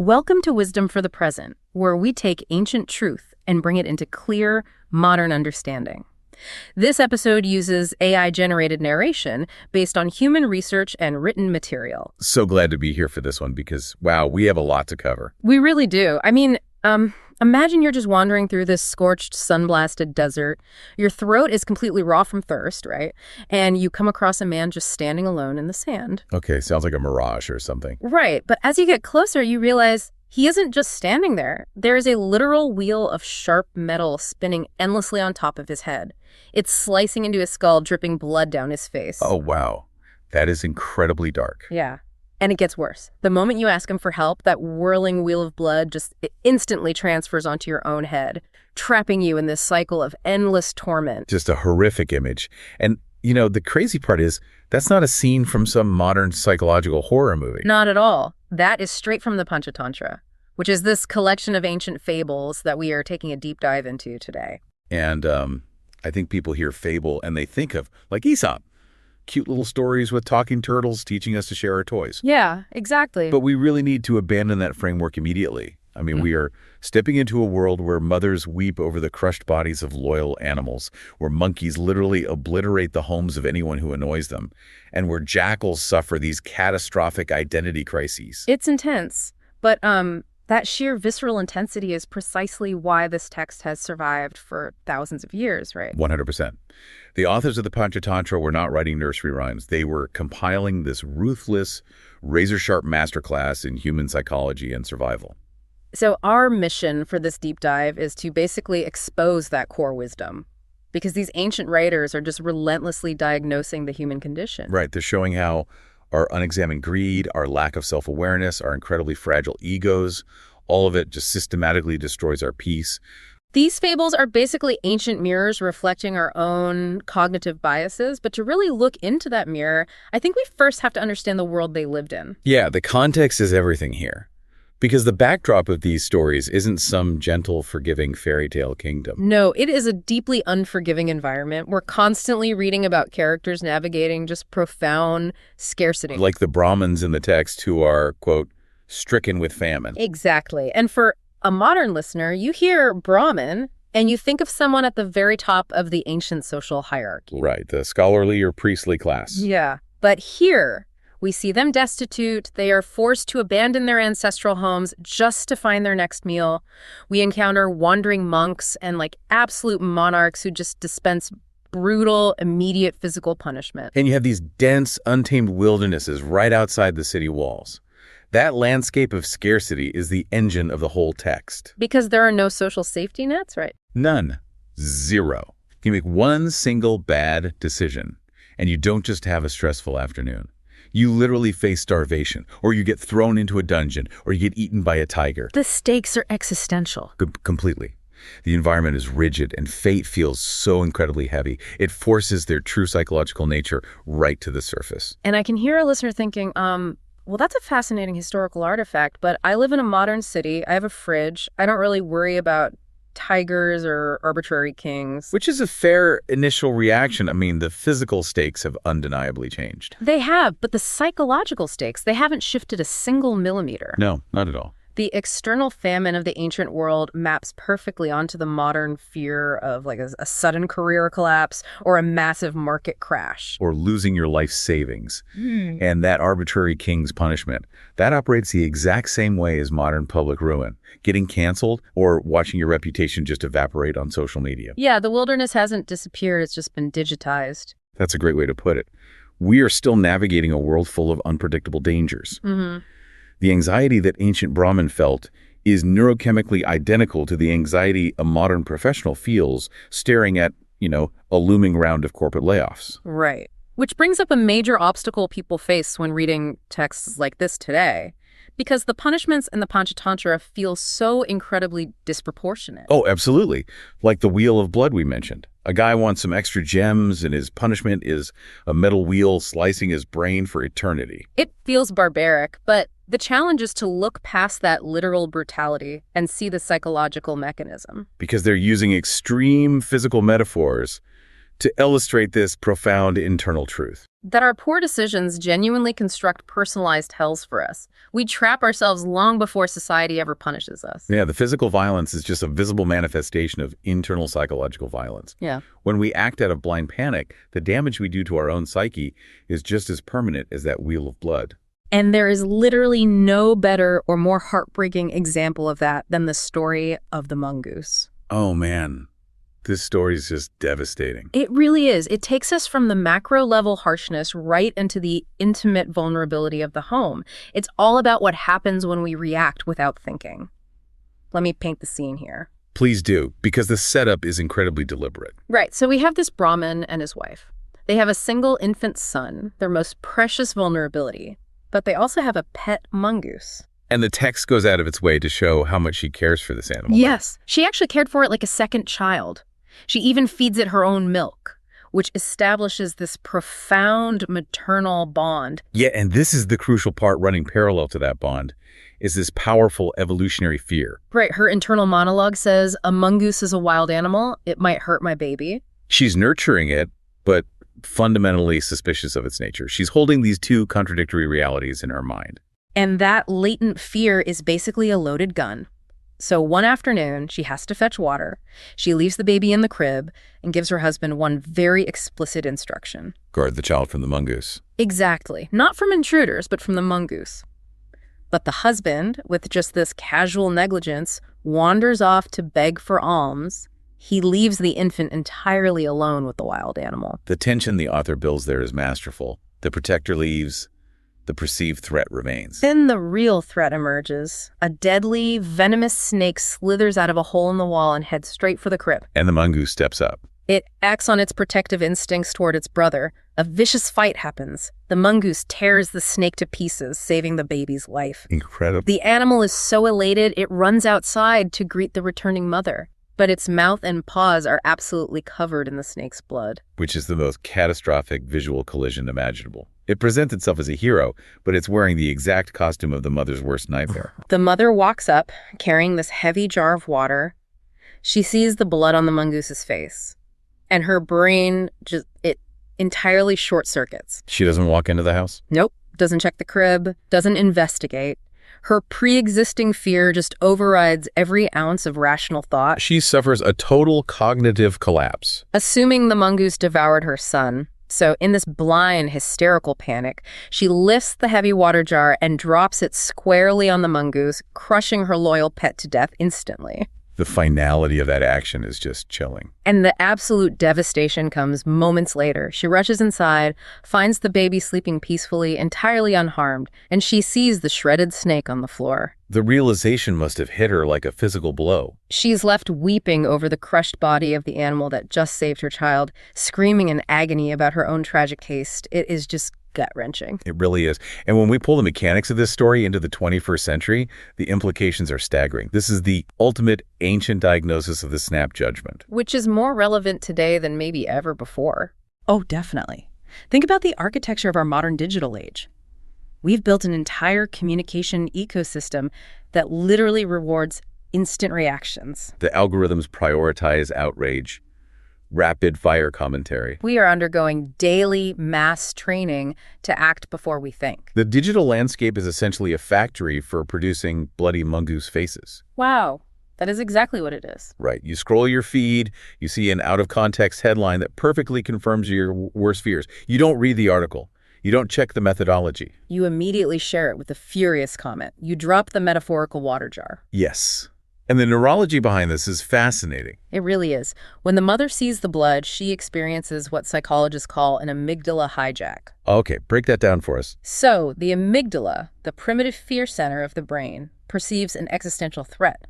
Welcome to Wisdom for the Present, where we take ancient truth and bring it into clear, modern understanding. This episode uses AI-generated narration based on human research and written material. So glad to be here for this one because, wow, we have a lot to cover. We really do. Imagine you're just wandering through this scorched, sun-blasted desert. Your throat is completely raw from thirst, right? And you come across a man just standing alone in the sand. Okay, sounds like a mirage or something. Right, but as you get closer, you realize he isn't just standing there. There is a literal wheel of sharp metal spinning endlessly on top of his head. It's slicing into his skull, dripping blood down his face. Oh, wow. That is incredibly dark. Yeah. And it gets worse. The moment you ask him for help, that whirling wheel of blood just instantly transfers onto your own head, trapping you in this cycle of endless torment. Just a horrific image. And, you know, the crazy part is that's not a scene from some modern psychological horror movie. Not at all. That is straight from the Panchatantra, which is this collection of ancient fables that we are taking a deep dive into today. And I think people hear fable and they think of, like Aesop, cute little stories with talking turtles teaching us to share our toys. Yeah, exactly. But we really need to abandon that framework immediately. I mean, we are stepping into a world where mothers weep over the crushed bodies of loyal animals, where monkeys literally obliterate the homes of anyone who annoys them, and where jackals suffer these catastrophic identity crises. It's intense, but that sheer visceral intensity is precisely why this text has survived for thousands of years, right? 100%. The authors of the Panchatantra were not writing nursery rhymes. They were compiling this ruthless, razor-sharp masterclass in human psychology and survival. So our mission for this deep dive is to basically expose that core wisdom, because these ancient writers are just relentlessly diagnosing the human condition. Right. They're showing how our unexamined greed, our lack of self-awareness, our incredibly fragile egos, all of it just systematically destroys our peace. These fables are basically ancient mirrors reflecting our own cognitive biases, but to really look into that mirror, I think we first have to understand the world they lived in. Yeah, the context is everything here. Because the backdrop of these stories isn't some gentle, forgiving fairy tale kingdom. No, it is a deeply unforgiving environment. We're constantly reading about characters navigating just profound scarcity. Like the Brahmins in the text who are, quote, stricken with famine. Exactly. And for a modern listener, you hear Brahmin, and you think of someone at the very top of the ancient social hierarchy. Right, the scholarly or priestly class. Yeah. But here, we see them destitute. They are forced to abandon their ancestral homes just to find their next meal. We encounter wandering monks and absolute monarchs who just dispense brutal, immediate physical punishment. And you have these dense, untamed wildernesses right outside the city walls. That landscape of scarcity is the engine of the whole text. Because there are no social safety nets, right? None. Zero. You make one single bad decision, and you don't just have a stressful afternoon. You literally face starvation, or you get thrown into a dungeon, or you get eaten by a tiger. The stakes are existential. Completely. The environment is rigid, and fate feels so incredibly heavy. It forces their true psychological nature right to the surface. And I can hear a listener thinking, well, that's a fascinating historical artifact, but I live in a modern city. I have a fridge. I don't really worry about tigers or arbitrary kings. Which is a fair initial reaction. I mean, the physical stakes have undeniably changed. They have, but the psychological stakes, they haven't shifted a single millimeter. No, not at all. The external famine of the ancient world maps perfectly onto the modern fear of a sudden career collapse or a massive market crash. Or losing your life savings. And that arbitrary king's punishment, that operates the exact same way as modern public ruin. Getting canceled or watching your reputation just evaporate on social media. Yeah, the wilderness hasn't disappeared. It's just been digitized. That's a great way to put it. We are still navigating a world full of unpredictable dangers. The anxiety that ancient Brahmin felt is neurochemically identical to the anxiety a modern professional feels staring at, a looming round of corporate layoffs. Right. Which brings up a major obstacle people face when reading texts like this today, because the punishments in the Panchatantra feel so incredibly disproportionate. Oh, absolutely. Like the wheel of blood we mentioned. A guy wants some extra gems, and his punishment is a metal wheel slicing his brain for eternity. It feels barbaric, but the challenge is to look past that literal brutality and see the psychological mechanism. Because they're using extreme physical metaphors to illustrate this profound internal truth. That our poor decisions genuinely construct personalized hells for us. We trap ourselves long before society ever punishes us. Yeah, the physical violence is just a visible manifestation of internal psychological violence. Yeah. When we act out of blind panic, the damage we do to our own psyche is just as permanent as that wheel of blood. And there is literally no better or more heartbreaking example of that than the story of the mongoose. Oh, man. This story is just devastating. It really is. It takes us from the macro-level harshness right into the intimate vulnerability of the home. It's all about what happens when we react without thinking. Let me paint the scene here. Please do, because the setup is incredibly deliberate. Right, so we have this Brahmin and his wife. They have a single infant son, their most precious vulnerability, but they also have a pet mongoose. And the text goes out of its way to show how much she cares for this animal. Yes, she actually cared for it like a second child. She even feeds it her own milk, which establishes this profound maternal bond. Yeah, and this is the crucial part running parallel to that bond, is this powerful evolutionary fear. Right, her internal monologue says, a mongoose is a wild animal, it might hurt my baby. She's nurturing it, but fundamentally suspicious of its nature. She's holding these two contradictory realities in her mind. And that latent fear is basically a loaded gun. So one afternoon, she has to fetch water. She leaves the baby in the crib and gives her husband one very explicit instruction. Guard the child from the mongoose. Exactly. Not from intruders, but from the mongoose. But the husband, with just this casual negligence, wanders off to beg for alms. He leaves the infant entirely alone with the wild animal. The tension the author builds there is masterful. The protector leaves. The perceived threat remains. Then the real threat emerges. A deadly, venomous snake slithers out of a hole in the wall and heads straight for the crib. And the mongoose steps up. It acts on its protective instincts toward its brother. A vicious fight happens. The mongoose tears the snake to pieces, saving the baby's life. Incredible. The animal is so elated, it runs outside to greet the returning mother. But its mouth and paws are absolutely covered in the snake's blood. Which is the most catastrophic visual collision imaginable. It presents itself as a hero, but it's wearing the exact costume of the mother's worst nightmare. The mother walks up, carrying this heavy jar of water. She sees the blood on the mongoose's face, and her brain it entirely short circuits. She doesn't walk into the house? Nope. Doesn't check the crib, doesn't investigate. Her pre-existing fear just overrides every ounce of rational thought. She suffers a total cognitive collapse. Assuming the mongoose devoured her son. So in this blind, hysterical panic, she lifts the heavy water jar and drops it squarely on the mongoose, crushing her loyal pet to death instantly. The finality of that action is just chilling. And the absolute devastation comes moments later. She rushes inside, finds the baby sleeping peacefully, entirely unharmed, and she sees the shredded snake on the floor. The realization must have hit her like a physical blow. She's left weeping over the crushed body of the animal that just saved her child, screaming in agony about her own tragic haste. It is just gut-wrenching. It really is. And when we pull the mechanics of this story into the 21st century, the implications are staggering. This is the ultimate ancient diagnosis of the snap judgment. Which is more relevant today than maybe ever before. Oh, definitely. Think about the architecture of our modern digital age. We've built an entire communication ecosystem that literally rewards instant reactions. The algorithms prioritize outrage, rapid-fire commentary. We are undergoing daily mass training to act before we think. The digital landscape is essentially a factory for producing bloody mongoose faces. Wow, that is exactly what it is. Right. You scroll your feed, you see an out-of-context headline that perfectly confirms your worst fears. You don't read the article. You don't check the methodology. You immediately share it with a furious comment. You drop the metaphorical water jar. Yes. And the neurology behind this is fascinating. It really is. When the mother sees the blood, she experiences what psychologists call an amygdala hijack. Okay, break that down for us. So, the amygdala, the primitive fear center of the brain, perceives an existential threat.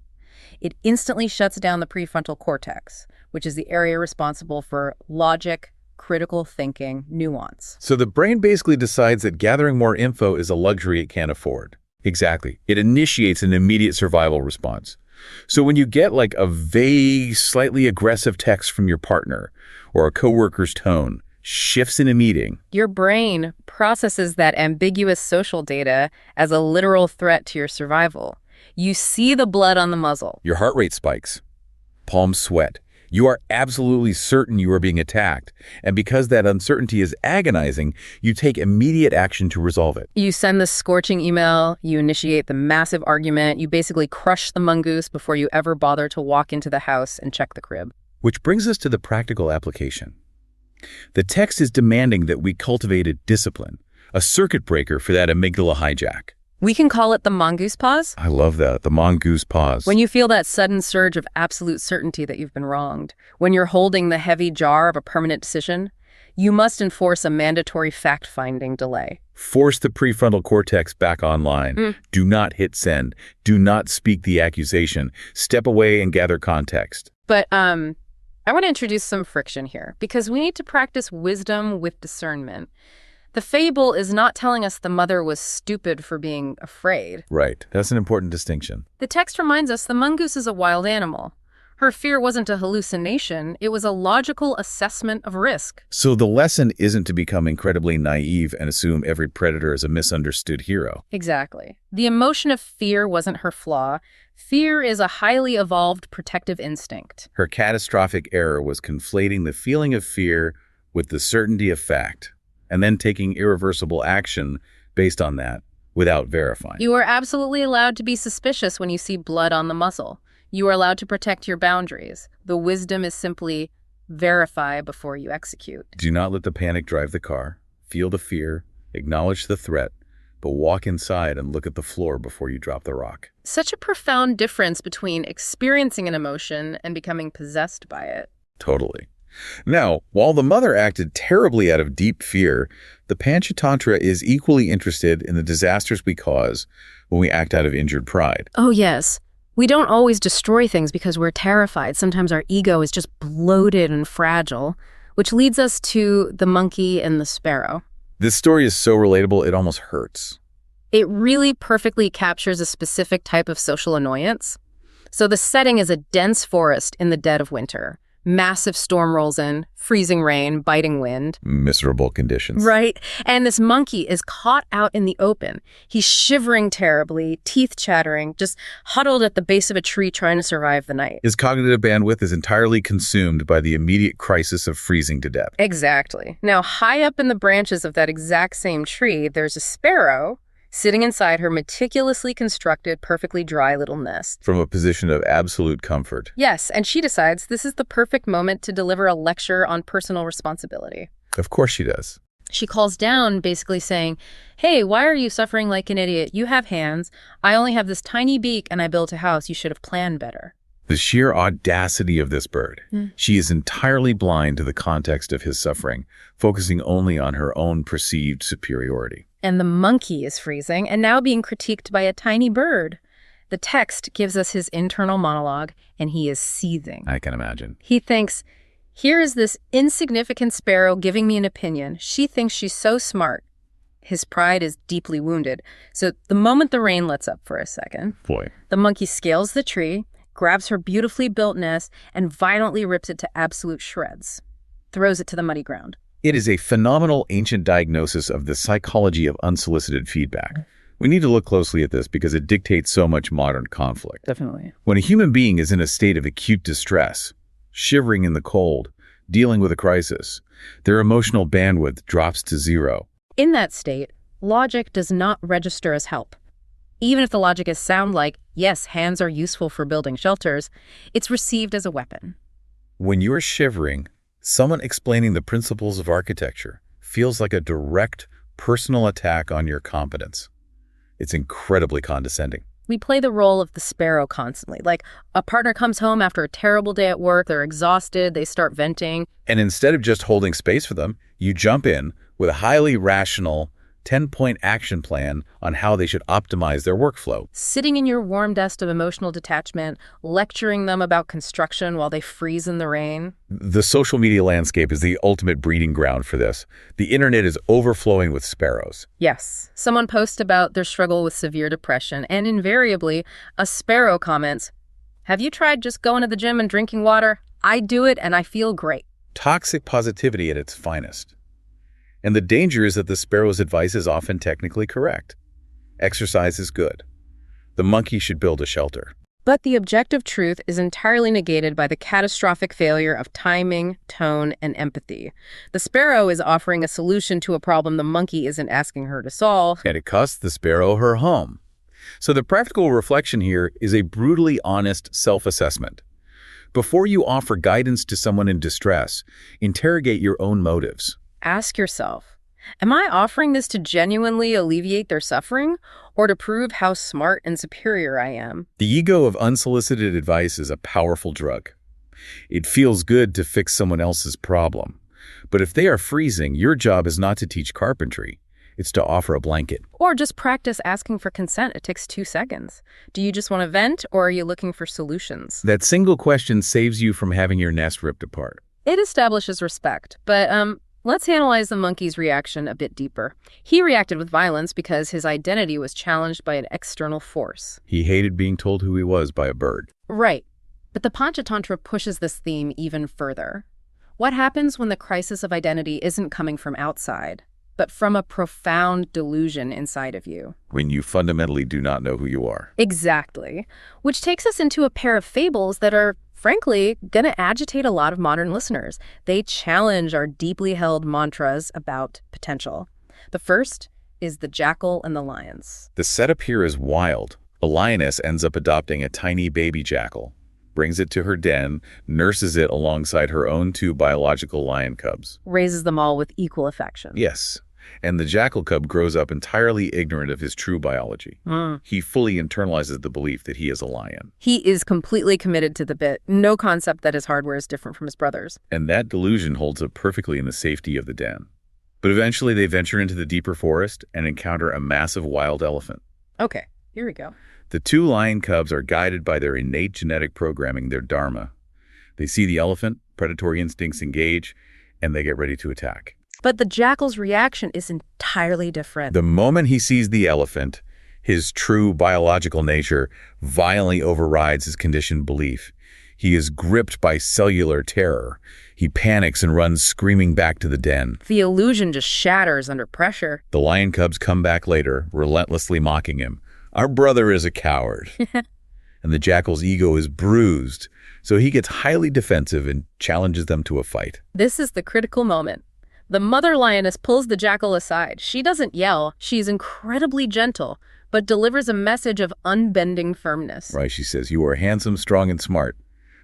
It instantly shuts down the prefrontal cortex, which is the area responsible for logic, critical thinking, nuance. So the brain basically decides that gathering more info is a luxury it can't afford. Exactly. It initiates an immediate survival response. So when you get like a vague, slightly aggressive text from your partner or a coworker's tone shifts in a meeting, your brain processes that ambiguous social data as a literal threat to your survival. You see the blood on the muzzle. your heart rate spikes, palms sweat, You are absolutely certain you are being attacked, and because that uncertainty is agonizing, you take immediate action to resolve it. You send the scorching email, you initiate the massive argument, you basically crush the mongoose before you ever bother to walk into the house and check the crib. Which brings us to the practical application. The text is demanding that we cultivate a discipline, a circuit breaker for that amygdala hijack. We can call it the Mongoose Pause. I love that, the Mongoose Pause. When you feel that sudden surge of absolute certainty that you've been wronged, when you're holding the heavy jar of a permanent decision, you must enforce a mandatory fact-finding delay. Force the prefrontal cortex back online. Do not hit send. Do not speak the accusation. Step away and gather context. But I want to introduce some friction here, because we need to practice wisdom with discernment. The fable is not telling us the mother was stupid for being afraid. Right. That's an important distinction. The text reminds us the mongoose is a wild animal. Her fear wasn't a hallucination, it was a logical assessment of risk. So the lesson isn't to become incredibly naive and assume every predator is a misunderstood hero. Exactly. The emotion of fear wasn't her flaw. Fear is a highly evolved protective instinct. Her catastrophic error was conflating the feeling of fear with the certainty of fact, and then taking irreversible action based on that without verifying. You are absolutely allowed to be suspicious when you see blood on the muzzle. You are allowed to protect your boundaries. The wisdom is simply verify before you execute. Do not let the panic drive the car. Feel the fear, acknowledge the threat, but walk inside and look at the floor before you drop the rock. Such a profound difference between experiencing an emotion and becoming possessed by it. Totally. Now, while the mother acted terribly out of deep fear, the Panchatantra is equally interested in the disasters we cause when we act out of injured pride. Oh, yes. We don't always destroy things because we're terrified. Sometimes our ego is just bloated and fragile, which leads us to the monkey and the sparrow. This story is so relatable, it almost hurts. It really perfectly captures a specific type of social annoyance. So the setting is a dense forest in the dead of winter. Massive storm rolls in, freezing rain, biting wind. Miserable conditions. Right. And this monkey is caught out in the open. He's shivering terribly, teeth chattering, just huddled at the base of a tree trying to survive the night. His cognitive bandwidth is entirely consumed by the immediate crisis of freezing to death. Exactly. Now, high up in the branches of that exact same tree, there's a sparrow sitting inside her meticulously constructed, perfectly dry little nest. From a position of absolute comfort. Yes, and she decides this is the perfect moment to deliver a lecture on personal responsibility. Of course she does. She calls down, basically saying, hey, why are you suffering like an idiot? You have hands. I only have this tiny beak, and I built a house. You should have planned better. The sheer audacity of this bird. She is entirely blind to the context of his suffering, focusing only on her own perceived superiority. And the monkey is freezing and now being critiqued by a tiny bird. The text gives us his internal monologue, and he is seething. I can imagine. He thinks, here is this insignificant sparrow giving me an opinion. She thinks she's so smart. His pride is deeply wounded. So the moment the rain lets up for a second, the monkey scales the tree, grabs her beautifully built nest, and violently rips it to absolute shreds, throws it to the muddy ground. It is a phenomenal ancient diagnosis of the psychology of unsolicited feedback. We need to look closely at this because it dictates so much modern conflict. Definitely. When a human being is in a state of acute distress, shivering in the cold, dealing with a crisis, their emotional bandwidth drops to zero. In that state, logic does not register as help. Even if the logic is sound like, yes, hands are useful for building shelters, it's received as a weapon. When you're shivering, someone explaining the principles of architecture feels like a direct, personal attack on your competence. It's incredibly condescending. We play the role of the sparrow constantly. Like, a partner comes home after a terrible day at work, they're exhausted, they start venting. And instead of just holding space for them, you jump in with a highly rational 10-point action plan on how they should optimize their workflow. Sitting in your warm nest of emotional detachment, lecturing them about construction while they freeze in the rain. The social media landscape is the ultimate breeding ground for this. The internet is overflowing with sparrows. Yes. Someone posts about their struggle with severe depression, and invariably, a sparrow comments, have you tried just going to the gym and drinking water? I do it and I feel great. Toxic positivity at its finest. And the danger is that the sparrow's advice is often technically correct. Exercise is good. The monkey should build a shelter. But the objective truth is entirely negated by the catastrophic failure of timing, tone, and empathy. The sparrow is offering a solution to a problem the monkey isn't asking her to solve. And it costs the sparrow her home. So the practical reflection here is a brutally honest self-assessment. Before you offer guidance to someone in distress, interrogate your own motives. Ask yourself, am I offering this to genuinely alleviate their suffering or to prove how smart and superior I am? The ego of unsolicited advice is a powerful drug. It feels good to fix someone else's problem. But if they are freezing, your job is not to teach carpentry. It's to offer a blanket. Or just practice asking for consent. It takes 2 seconds. Do you just want to vent, or are you looking for solutions? That single question saves you from having your nest ripped apart. It establishes respect, but let's analyze the monkey's reaction a bit deeper. He reacted with violence because his identity was challenged by an external force. He hated being told who he was by a bird. Right. But the Panchatantra pushes this theme even further. What happens when the crisis of identity isn't coming from outside, but from a profound delusion inside of you? When you fundamentally do not know who you are. Exactly. Which takes us into a pair of fables that are, frankly, going to agitate a lot of modern listeners. They challenge our deeply held mantras about potential. The first is the jackal and the lions. The setup here is wild. A lioness ends up adopting a tiny baby jackal, brings it to her den, nurses it alongside her own 2 biological lion cubs. Raises them all with equal affection. Yes. And the jackal cub grows up entirely ignorant of his true biology. He fully internalizes the belief that he is a lion. He is completely committed to the bit. No concept that his hardware is different from his brother's. And that delusion holds up perfectly in the safety of the den. But eventually they venture into the deeper forest and encounter a massive wild elephant. Okay, here we go. The 2 lion cubs are guided by their innate genetic programming, their dharma. They see the elephant, predatory instincts engage, and they get ready to attack. But the jackal's reaction is entirely different. The moment he sees the elephant, his true biological nature violently overrides his conditioned belief. He is gripped by cellular terror. He panics and runs screaming back to the den. The illusion just shatters under pressure. The lion cubs come back later, relentlessly mocking him. Our brother is a coward. And the jackal's ego is bruised, so he gets highly defensive and challenges them to a fight. This is the critical moment. The mother lioness pulls the jackal aside. She doesn't yell. She's incredibly gentle, but delivers a message of unbending firmness. Right, she says, you are handsome, strong, and smart.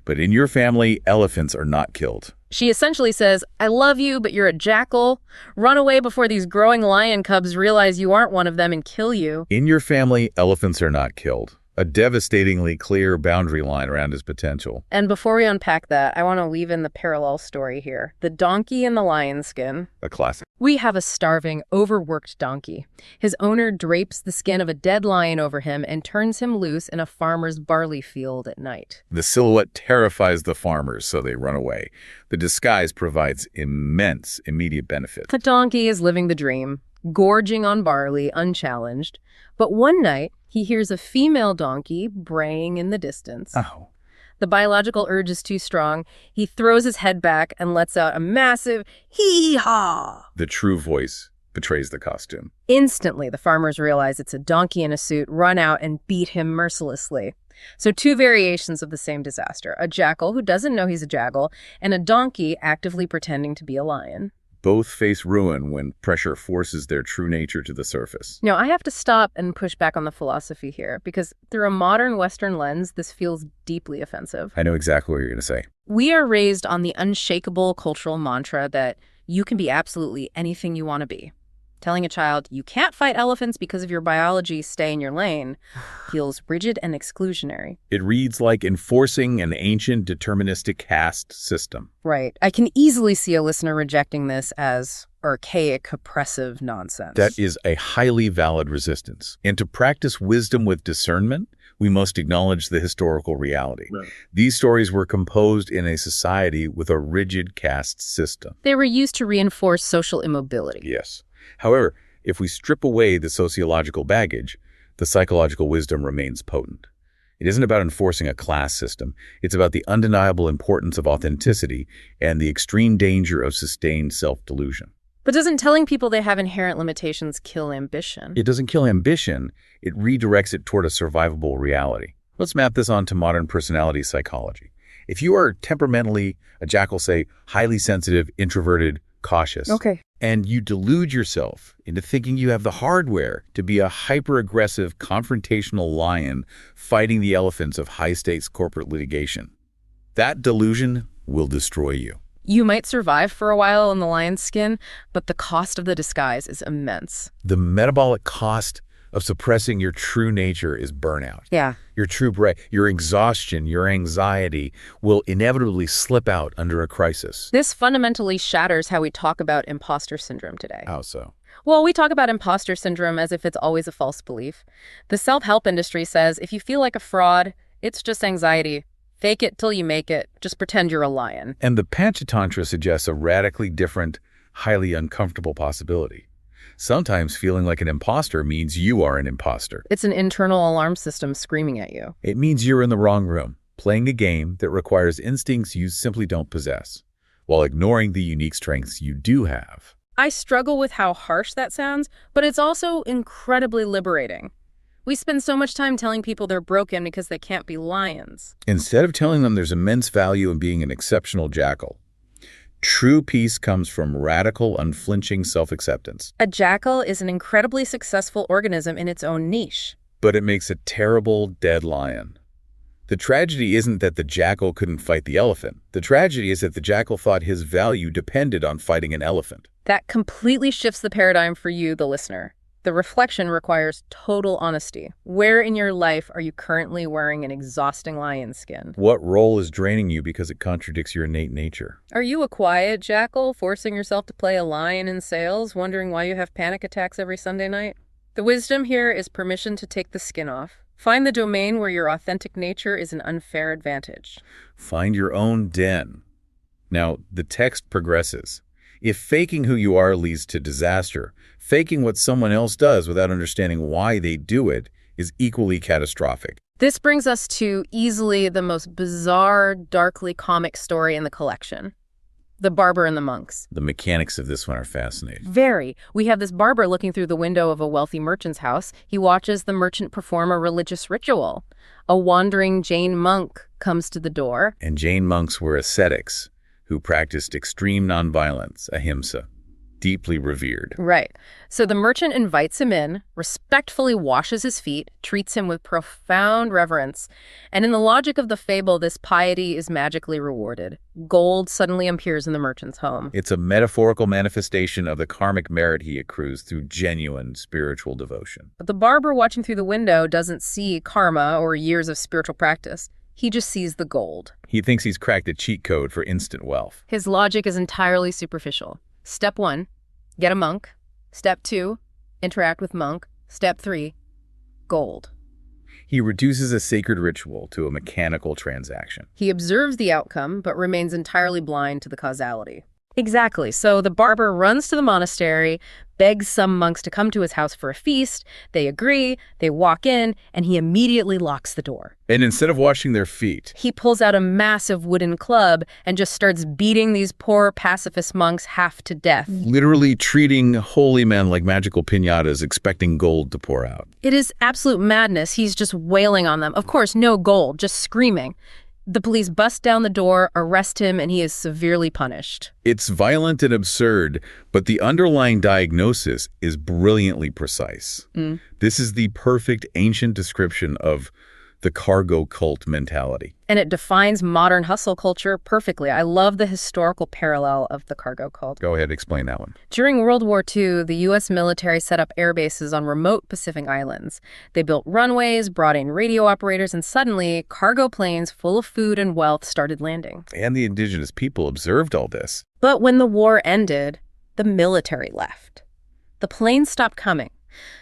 But in your family, elephants are not killed. She essentially says, I love you, but you're a jackal. Run away before these growing lion cubs realize you aren't one of them and kill you. In your family, elephants are not killed. A devastatingly clear boundary line around his potential. And before we unpack that, I want to weave in the parallel story here. The donkey and the lion skin. A classic. We have a starving, overworked donkey. His owner drapes the skin of a dead lion over him and turns him loose in a farmer's barley field at night. The silhouette terrifies the farmers, so they run away. The disguise provides immense immediate benefit. The donkey is living the dream, gorging on barley, unchallenged. But one night, he hears a female donkey braying in the distance. Oh. The biological urge is too strong. He throws his head back and lets out a massive hee-haw. The true voice betrays the costume. Instantly, the farmers realize it's a donkey in a suit, run out and beat him mercilessly. So 2 variations of the same disaster. A jackal who doesn't know he's a jackal, and a donkey actively pretending to be a lion. Both face ruin when pressure forces their true nature to the surface. Now, I have to stop and push back on the philosophy here, because through a modern Western lens, this feels deeply offensive. I know exactly what you're going to say. We are raised on the unshakable cultural mantra that you can be absolutely anything you want to be. Telling a child, you can't fight elephants because of your biology, stay in your lane, feels rigid and exclusionary. It reads like enforcing an ancient deterministic caste system. Right. I can easily see a listener rejecting this as archaic, oppressive nonsense. That is a highly valid resistance. And to practice wisdom with discernment, we must acknowledge the historical reality. Right. These stories were composed in a society with a rigid caste system. They were used to reinforce social immobility. Yes. However, if we strip away the sociological baggage, the psychological wisdom remains potent. It isn't about enforcing a class system. It's about the undeniable importance of authenticity and the extreme danger of sustained self-delusion. But doesn't telling people they have inherent limitations kill ambition? It doesn't kill ambition. It redirects it toward a survivable reality. Let's map this onto modern personality psychology. If you are temperamentally a jackal, say, highly sensitive, introverted, cautious, Okay. and you delude yourself into thinking you have the hardware to be a hyper-aggressive, confrontational lion fighting the elephants of high-stakes corporate litigation, that delusion will destroy you. You might survive for a while in the lion's skin, but the cost of the disguise is immense. The metabolic cost of suppressing your true nature is burnout. Yeah. Your true your exhaustion, your anxiety will inevitably slip out under a crisis. This fundamentally shatters how we talk about imposter syndrome today. How so? Well, we talk about imposter syndrome as if it's always a false belief. The self-help industry says if you feel like a fraud, it's just anxiety. Fake it till you make it. Just pretend you're a lion. And the Panchatantra suggests a radically different, highly uncomfortable possibility. Sometimes feeling like an imposter means you are an imposter. It's an internal alarm system screaming at you. It means you're in the wrong room, playing a game that requires instincts you simply don't possess, while ignoring the unique strengths you do have. I struggle with how harsh that sounds, but it's also incredibly liberating. We spend so much time telling people they're broken because they can't be lions. Instead of telling them there's immense value in being an exceptional jackal, true peace comes from radical, unflinching self-acceptance. A jackal is an incredibly successful organism in its own niche. But it makes a terrible, dead lion. The tragedy isn't that the jackal couldn't fight the elephant. The tragedy is that the jackal thought his value depended on fighting an elephant. That completely shifts the paradigm for you, the listener. The reflection requires total honesty. Where in your life are you currently wearing an exhausting lion skin? What role is draining you because it contradicts your innate nature? Are you a quiet jackal, forcing yourself to play a lion in sales, wondering why you have panic attacks every Sunday night? The wisdom here is permission to take the skin off. Find the domain where your authentic nature is an unfair advantage. Find your own den. Now, the text progresses. If faking who you are leads to disaster, faking what someone else does without understanding why they do it is equally catastrophic. This brings us to easily the most bizarre, darkly comic story in the collection. The Barber and the Monks. The mechanics of this one are fascinating. Very. We have this barber looking through the window of a wealthy merchant's house. He watches the merchant perform a religious ritual. A wandering Jain monk comes to the door. And Jain monks were ascetics who practiced extreme nonviolence, ahimsa, deeply revered. Right. So the merchant invites him in, respectfully washes his feet, treats him with profound reverence. And in the logic of the fable, this piety is magically rewarded. Gold suddenly appears in the merchant's home. It's a metaphorical manifestation of the karmic merit he accrues through genuine spiritual devotion. But the barber watching through the window doesn't see karma or years of spiritual practice. He just sees the gold. He thinks he's cracked a cheat code for instant wealth. His logic is entirely superficial. Step 1, get a monk. Step 2, interact with monk. Step 3, gold. He reduces a sacred ritual to a mechanical transaction. He observes the outcome, but remains entirely blind to the causality. Exactly. So the barber runs to the monastery, begs some monks to come to his house for a feast. They agree, they walk in, and he immediately locks the door. And instead of washing their feet, He pulls out a massive wooden club and just starts beating these poor pacifist monks half to death. literally treating holy men like magical piñatas, expecting gold to pour out. It is absolute madness. He's just wailing on them. Of course, no gold, just screaming. The police bust down the door, arrest him, and he is severely punished. It's violent and absurd, but the underlying diagnosis is brilliantly precise. This is the perfect ancient description of the cargo cult mentality. And it defines modern hustle culture perfectly. I love the historical parallel of the cargo cult. Go ahead, explain that one. During World War II, the U.S. military set up air bases on remote Pacific islands. They built runways, brought in radio operators, and suddenly, cargo planes full of food and wealth started landing. And the indigenous people observed all this. But when the war ended, the military left. The planes stopped coming.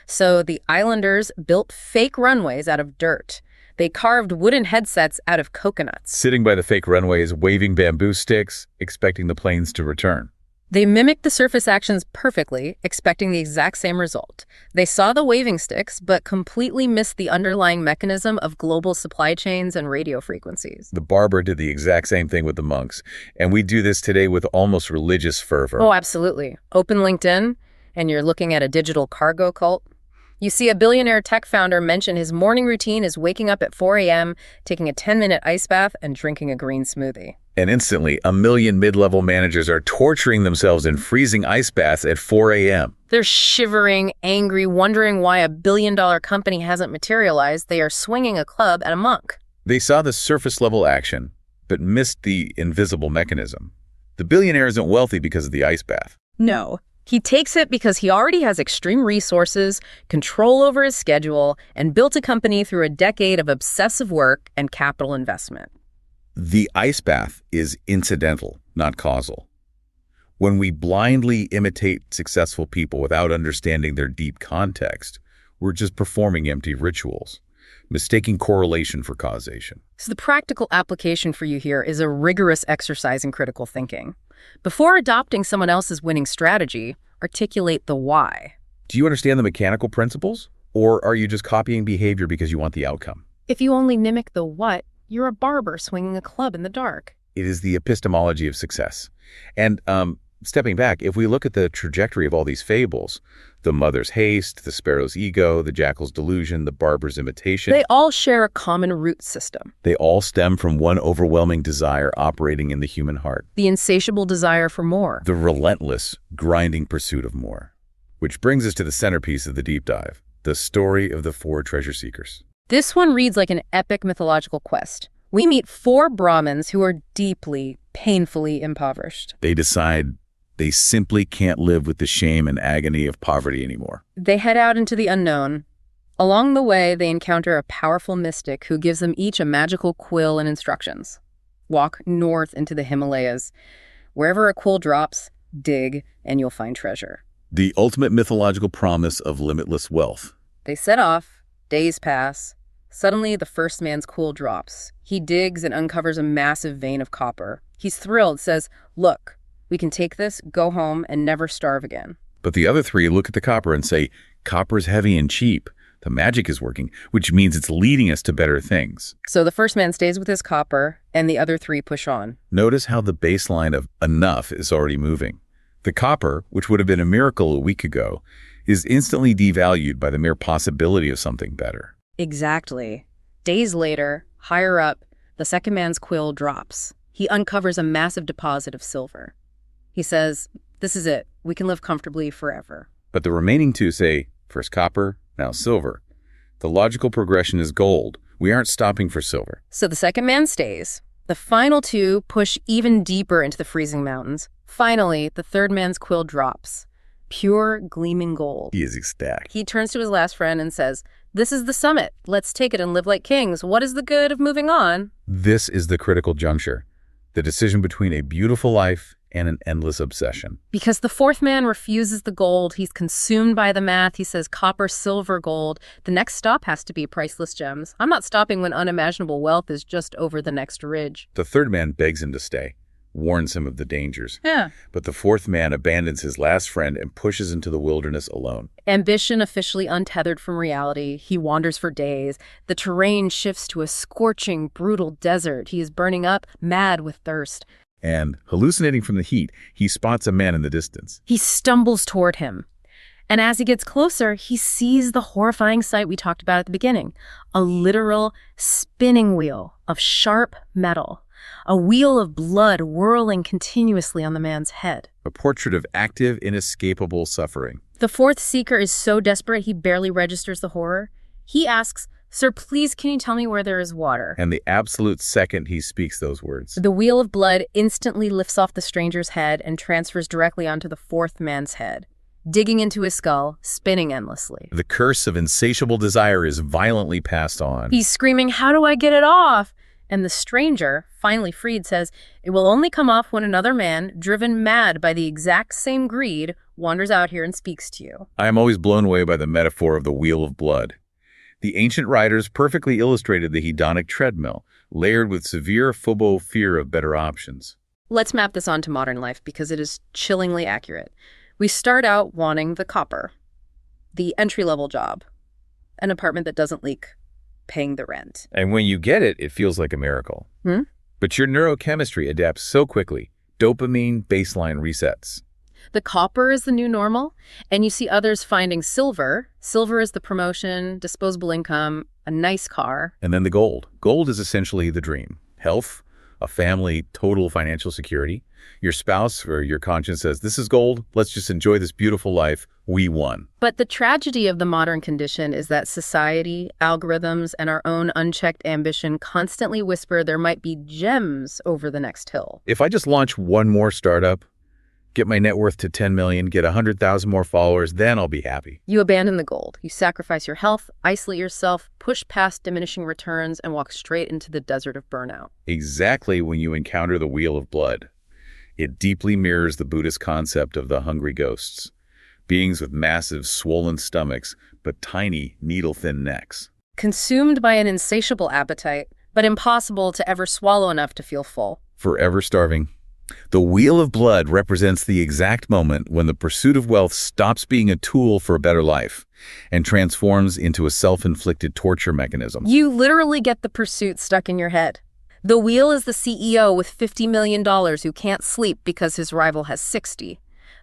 So the islanders built fake runways out of dirt. They carved wooden headsets out of coconuts. Sitting by the fake runways, waving bamboo sticks, expecting the planes to return. They mimicked the surface actions perfectly, expecting the exact same result. They saw the waving sticks, but completely missed the underlying mechanism of global supply chains and radio frequencies. The barber did the exact same thing with the monks, and we do this today with almost religious fervor. Oh, absolutely. Open LinkedIn, and you're looking at a digital cargo cult. You see a billionaire tech founder mention his morning routine is waking up at 4 a.m., taking a 10-minute ice bath, and drinking a green smoothie. And instantly, a million mid-level managers are torturing themselves in freezing ice baths at 4 a.m. They're shivering, angry, wondering why a billion-dollar company hasn't materialized. They are swinging a club at a monk. They saw the surface-level action, but missed the invisible mechanism. The billionaire isn't wealthy because of the ice bath. No. He takes it because he already has extreme resources, control over his schedule, and built a company through a decade of obsessive work and capital investment. The ice bath is incidental, not causal. When we blindly imitate successful people without understanding their deep context, we're just performing empty rituals, mistaking correlation for causation. So the practical application for you here is a rigorous exercise in critical thinking. Before adopting someone else's winning strategy, articulate the why. Do you understand the mechanical principles? Or are you just copying behavior because you want the outcome? If you only mimic the what, you're a barber swinging a club in the dark. It is the epistemology of success. And stepping back, if we look at the trajectory of all these fables, the mother's haste, the sparrow's ego, the jackal's delusion, the barber's imitation, They all share a common root system. they all stem from one overwhelming desire operating in the human heart, The insatiable desire for more. the relentless, grinding pursuit of more. Which brings us to the centerpiece of the deep dive, the story of the 4 treasure seekers. This one reads like an epic mythological quest. We meet 4 Brahmins who are deeply, painfully impoverished. They decide they simply can't live with the shame and agony of poverty anymore. They head out into the unknown. Along the way, they encounter a powerful mystic who gives them each a magical quill and instructions. Walk north into the Himalayas. Wherever a quill drops, dig, and you'll find treasure. The ultimate mythological promise of limitless wealth. They set off. Days pass. Suddenly, the first man's quill drops. He digs and uncovers a massive vein of copper. He's thrilled, says, "Look, we can take this, go home, and never starve again." But the other 3 look at the copper and say, copper's heavy and cheap. The magic is working, which means it's leading us to better things. So the first man stays with his copper, and the other 3 push on. Notice how the baseline of enough is already moving. The copper, which would have been a miracle a week ago, is instantly devalued by the mere possibility of something better. Exactly. Days later, higher up, the second man's quill drops. He uncovers a massive deposit of silver. He says, "This is it. We can live comfortably forever." But the remaining 2 say, first copper, now silver. The logical progression is gold. We aren't stopping for silver. So the second man stays. The final 2 push even deeper into the freezing mountains. Finally, the third man's quill drops. Pure, gleaming gold. He is ecstatic. He turns to his last friend and says, "This is the summit. Let's take it and live like kings. What is the good of moving on?" This is the critical juncture, the decision between a beautiful life and an endless obsession. Because the fourth man refuses the gold. He's consumed by the math. He says copper, silver, gold. The next stop has to be priceless gems. I'm not stopping when unimaginable wealth is just over the next ridge. The third man begs him to stay, warns him of the dangers. Yeah. But the fourth man abandons his last friend and pushes into the wilderness alone. Ambition officially untethered from reality. He wanders for days. The terrain shifts to a scorching, brutal desert. He is burning up, mad with thirst. And, hallucinating from the heat, he spots a man in the distance. He stumbles toward him. And as he gets closer, he sees the horrifying sight we talked about at the beginning. A literal spinning wheel of sharp metal. A wheel of blood whirling continuously on the man's head. A portrait of active, inescapable suffering. The fourth seeker is so desperate he barely registers the horror. He asks, "Sir, please can you tell me where there is water?" And the absolute second he speaks those words, The wheel of blood instantly lifts off the stranger's head and transfers directly onto the fourth man's head, digging into his skull, spinning endlessly. the curse of insatiable desire is violently passed on. He's screaming, "How do I get it off?" And the stranger, finally freed, says, "It will only come off when another man, driven mad by the exact same greed, wanders out here and speaks to you." I am always blown away by the metaphor of the wheel of blood. The ancient writers perfectly illustrated the hedonic treadmill, layered with severe phobo fear of better options. Let's map this onto modern life because it is chillingly accurate. We start out wanting the copper, the entry-level job, an apartment that doesn't leak, paying the rent. And when you get it, it feels like a miracle. Hmm? But your neurochemistry adapts so quickly. Dopamine baseline resets. The copper is the new normal, and you see others finding silver. Silver is the promotion, disposable income, a nice car. And then the gold. Gold is essentially the dream. Health, a family, total financial security. Your spouse or your conscience says, this is gold, let's just enjoy this beautiful life, we won. But the tragedy of the modern condition is that society, algorithms, and our own unchecked ambition constantly whisper there might be gems over the next hill. If I just launch one more startup, get my net worth to 10 million, get 100,000 more followers, then I'll be happy. You abandon the gold. You sacrifice your health, isolate yourself, push past diminishing returns, and walk straight into the desert of burnout. Exactly when you encounter the wheel of blood. It deeply mirrors the Buddhist concept of the hungry ghosts, beings with massive, swollen stomachs, but tiny, needle-thin necks. Consumed by an insatiable appetite, but impossible to ever swallow enough to feel full. Forever starving. The wheel of blood represents the exact moment when the pursuit of wealth stops being a tool for a better life and transforms into a self-inflicted torture mechanism. You literally get the pursuit stuck in your head. The wheel is the CEO with $50 million who can't sleep because his rival has 60.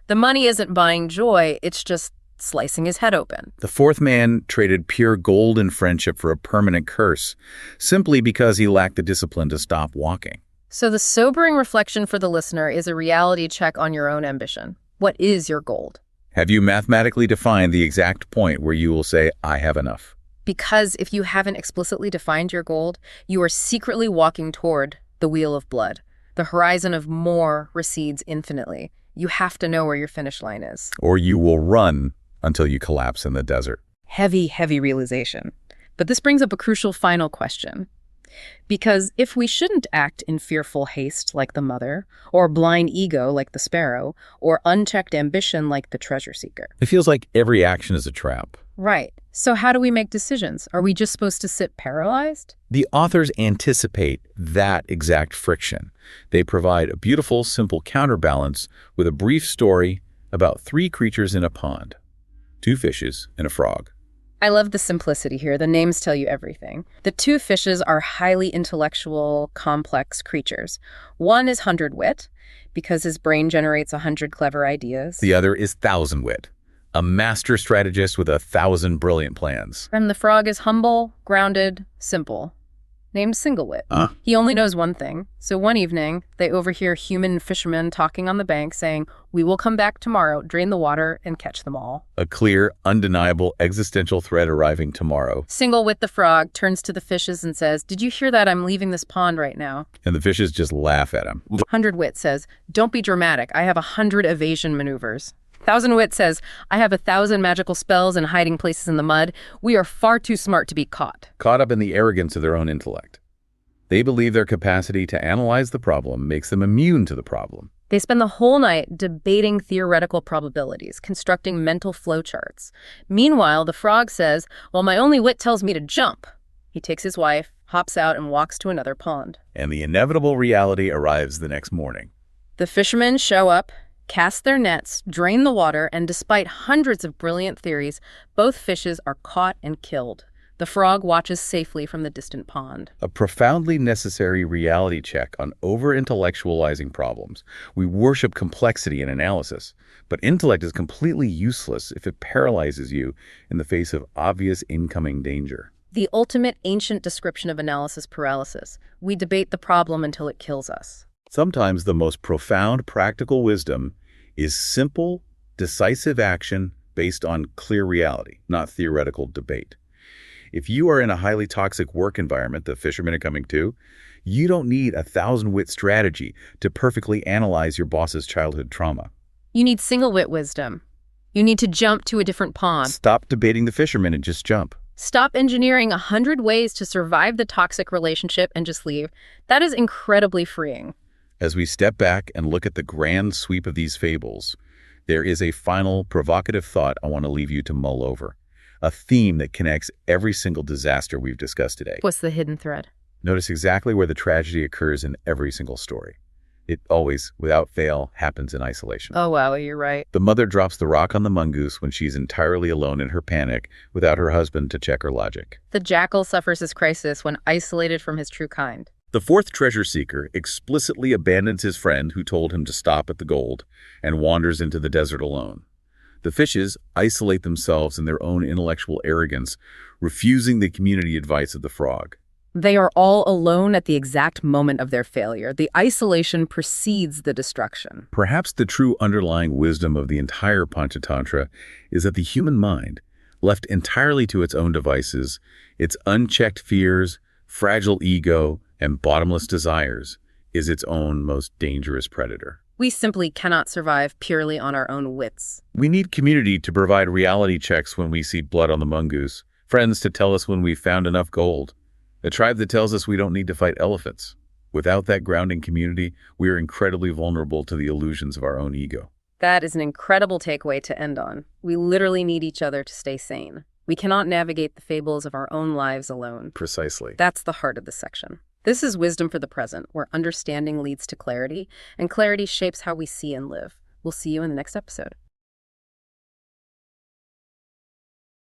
The money isn't buying joy, it's just slicing his head open. The fourth man traded pure gold and friendship for a permanent curse, simply because he lacked the discipline to stop walking. So the sobering reflection for the listener is a reality check on your own ambition. What is your gold? Have you mathematically defined the exact point where you will say, I have enough? Because if you haven't explicitly defined your gold, you are secretly walking toward the wheel of blood. The horizon of more recedes infinitely. You have to know where your finish line is. Or you will run until you collapse in the desert. Heavy, heavy realization. But this brings up a crucial final question. Because if we shouldn't act in fearful haste like the mother, or blind ego like the sparrow, or unchecked ambition like the treasure seeker. It feels like every action is a trap. Right. So how do we make decisions? Are we just supposed to sit paralyzed? The authors anticipate that exact friction. They provide a beautiful, simple counterbalance with a brief story about 3 creatures in a pond, 2 fishes and a frog. I love the simplicity here. The names tell you everything. The 2 fishes are highly intellectual, complex creatures. One is 100-wit, because his brain generates 100 clever ideas. The other is 1,000-wit, a master strategist with 1,000 brilliant plans. And the frog is humble, grounded, simple, named Single-wit. He only knows one thing. So one evening, they overhear human fishermen talking on the bank saying, "We will come back tomorrow, drain the water, and catch them all." A clear, undeniable existential threat arriving tomorrow. Single-wit the frog turns to the fishes and says, "Did you hear that? I'm leaving this pond right now." And the fishes just laugh at him. 100-wit says, "Don't be dramatic. I have 100 evasion maneuvers." 1,000-wit says, "I have 1,000 magical spells and hiding places in the mud. We are far too smart to be caught." Caught up in the arrogance of their own intellect. They believe their capacity to analyze the problem makes them immune to the problem. They spend the whole night debating theoretical probabilities, constructing mental flowcharts. Meanwhile, the frog says, "Well, my only wit tells me to jump." He takes his wife, hops out, and walks to another pond. And the inevitable reality arrives the next morning. The fishermen show up, cast their nets, drain the water, and despite hundreds of brilliant theories, both fishes are caught and killed. The frog watches safely from the distant pond. A profoundly necessary reality check on over-intellectualizing problems. We worship complexity and analysis, but intellect is completely useless if it paralyzes you in the face of obvious incoming danger. The ultimate ancient description of analysis paralysis. We debate the problem until it kills us. Sometimes the most profound practical wisdom is simple, decisive action based on clear reality, not theoretical debate. If you are in a highly toxic work environment the fishermen are coming to, you don't need a 1,000-wit strategy to perfectly analyze your boss's childhood trauma. You need single-wit wisdom. You need to jump to a different pond. Stop debating the fishermen and just jump. Stop engineering 100 ways to survive the toxic relationship and just leave. That is incredibly freeing. As we step back and look at the grand sweep of these fables, there is a final provocative thought I want to leave you to mull over. A theme that connects every single disaster we've discussed today. What's the hidden thread? Notice exactly where the tragedy occurs in every single story. It always, without fail, happens in isolation. Oh, wow, you're right. The mother drops the rock on the mongoose when she's entirely alone in her panic without her husband to check her logic. The jackal suffers his crisis when isolated from his true kind. The fourth treasure seeker explicitly abandons his friend who told him to stop at the gold and wanders into the desert alone. The fishes isolate themselves in their own intellectual arrogance, refusing the community advice of the frog. They are all alone at the exact moment of their failure. The isolation precedes the destruction. Perhaps the true underlying wisdom of the entire Panchatantra is that the human mind, left entirely to its own devices, its unchecked fears, fragile ego, and bottomless desires, is its own most dangerous predator. We simply cannot survive purely on our own wits. We need community to provide reality checks when we see blood on the mongoose, friends to tell us when we've found enough gold, a tribe that tells us we don't need to fight elephants. Without that grounding community, we are incredibly vulnerable to the illusions of our own ego. That is an incredible takeaway to end on. We literally need each other to stay sane. We cannot navigate the fables of our own lives alone. Precisely. That's the heart of this section. This is Wisdom for the Present, where understanding leads to clarity, and clarity shapes how we see and live. We'll see you in the next episode.